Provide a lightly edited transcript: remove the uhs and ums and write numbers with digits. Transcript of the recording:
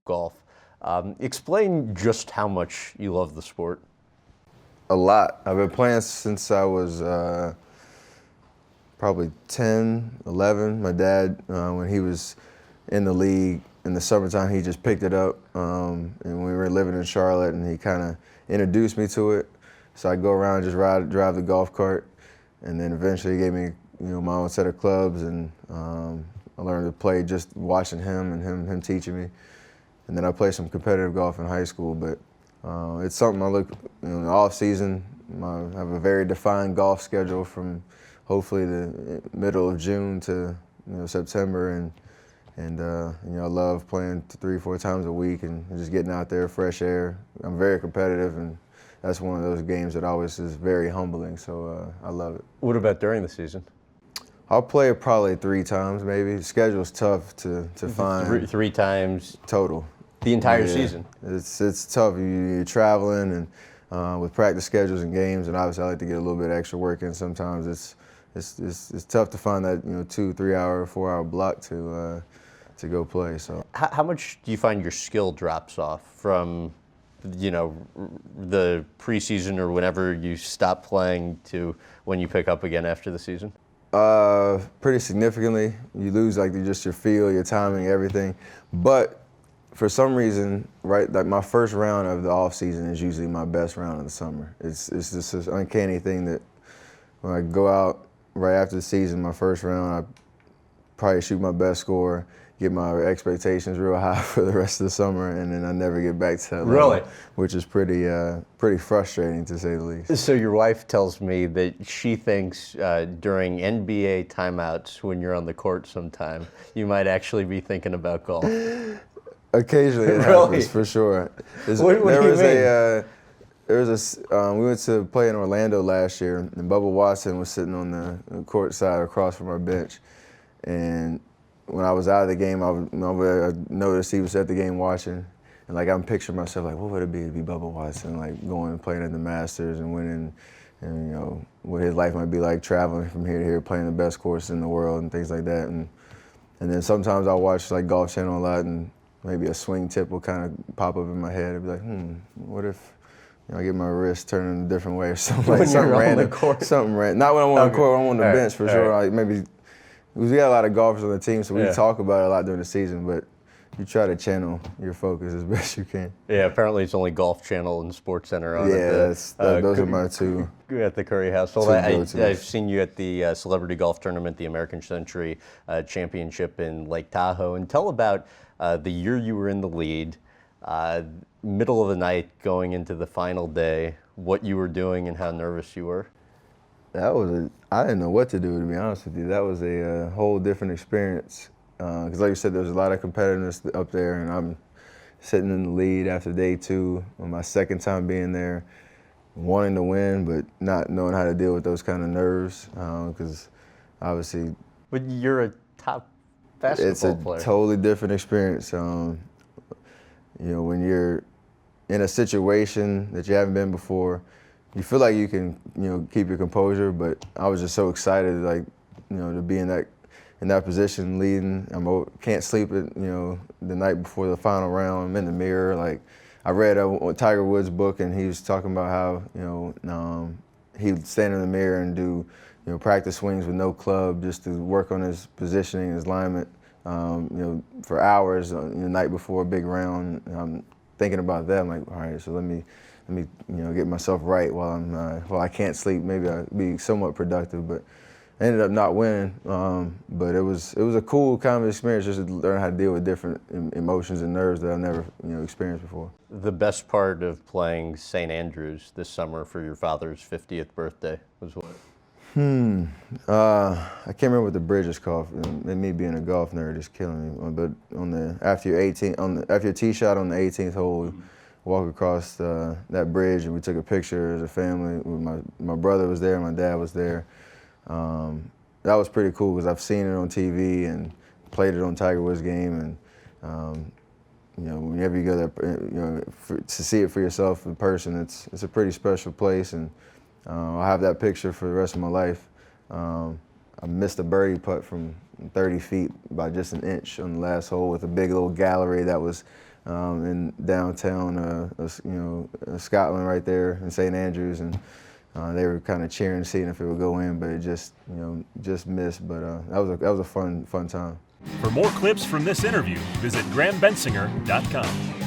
golf. Explain just how much you love the sport. A lot. I've been playing since I was probably 10, 11. My dad, when he was in the league in the summertime, he just picked it up. And we were living in Charlotte, and he kind of introduced me to it. So I go around and just drive the golf cart. And then eventually he gave me my own set of clubs, and I learned to play just watching him and him teaching me. And then I played some competitive golf in high school, but it's something I look in the off season. I have a very defined golf schedule from hopefully the middle of June to September, and I love playing 3-4 times a week and just getting out there, fresh air. I'm very competitive, and that's one of those games that always is very humbling. So I love it. What about during the season? I'll play it probably 3 times maybe. The schedule's tough to find. Three times total. The entire season. It's tough. You're traveling and with practice schedules and games, and obviously I like to get a little bit of extra work in. Sometimes it's tough to find that 2-3 hour, 4 hour block to go play. So how much do you find your skill drops off from the preseason or whenever you stop playing to when you pick up again after the season? Pretty significantly. You lose just your feel, your timing, everything. But for some reason, like my first round of the off season is usually my best round of the summer. It's just this uncanny thing that when I go out right after the season, my first round, I probably shoot my best score, get my expectations real high for the rest of the summer, and then I never get back to that level, really, which is pretty frustrating to say the least. So your wife tells me that she thinks during NBA timeouts when you're on the court sometime, you might actually be thinking about golf. Occasionally it Really? happens, for sure. What do you mean? We went to play in Orlando last year, and Bubba Watson was sitting on the court side across from our bench. And when I was out of the game, I noticed he was at the game watching. And I'm picturing myself what would it be to be Bubba Watson, going and playing at the Masters and winning, and what his life might be like traveling from here to here, playing the best courses in the world and things like that. And then sometimes I'll watch Golf Channel a lot, and maybe a swing tip will kind of pop up in my head. I'd be like, what if I get my wrist turning a different way or something when something you're random. On the court. Something random. Not when I'm on the court, when I'm on the bench for sure. Right. Maybe we got a lot of golfers on the team, so we talk about it a lot during the season, but you try to channel your focus as best you can. Yeah, apparently it's only Golf Channel and Sports Center on those are my two. At the Curry household. I've seen you at the Celebrity Golf Tournament, the American Century Championship in Lake Tahoe. And tell about the year you were in the lead, middle of the night going into the final day, what you were doing and how nervous you were. I didn't know what to do, to be honest with you. That was a whole different experience. Because like you said, there's a lot of competitiveness up there, and I'm sitting in the lead after day 2, on my second time being there, wanting to win, but not knowing how to deal with those kind of nerves, because obviously... But you're a top basketball player. It's a totally different experience. When you're in a situation that you haven't been before, you feel like you can, keep your composure, but I was just so excited, to be in that position, leading. I can't sleep the night before the final round. I'm in the mirror. I read a Tiger Woods book, and he was talking about how he would stand in the mirror and do practice swings with no club, just to work on his positioning, his alignment, for hours the night before a big round. I'm thinking about that. I'm like, all right, so let me get myself right while I can't sleep. Maybe I'll be somewhat productive, but I ended up not winning. But it was a cool kind of experience, just to learn how to deal with different emotions and nerves that I've never experienced before. The best part of playing St. Andrews this summer for your father's 50th birthday was what? I can't remember what the bridge is called. And me being a golf nerd is killing me. But after your tee shot on the 18th hole, walk across that bridge, and we took a picture as a family. My brother was there, my dad was there. That was pretty cool because I've seen it on TV and played it on Tiger Woods' game, and whenever you go there, to see it for yourself in person, it's a pretty special place, and I'll have that picture for the rest of my life. I missed a birdie putt from 30 feet by just an inch on the last hole with a big little gallery that was in downtown, Scotland, right there in St. Andrews, and they were kind of cheering, seeing if it would go in, but it just missed. But that was a fun time. For more clips from this interview, visit GrahamBensinger.com.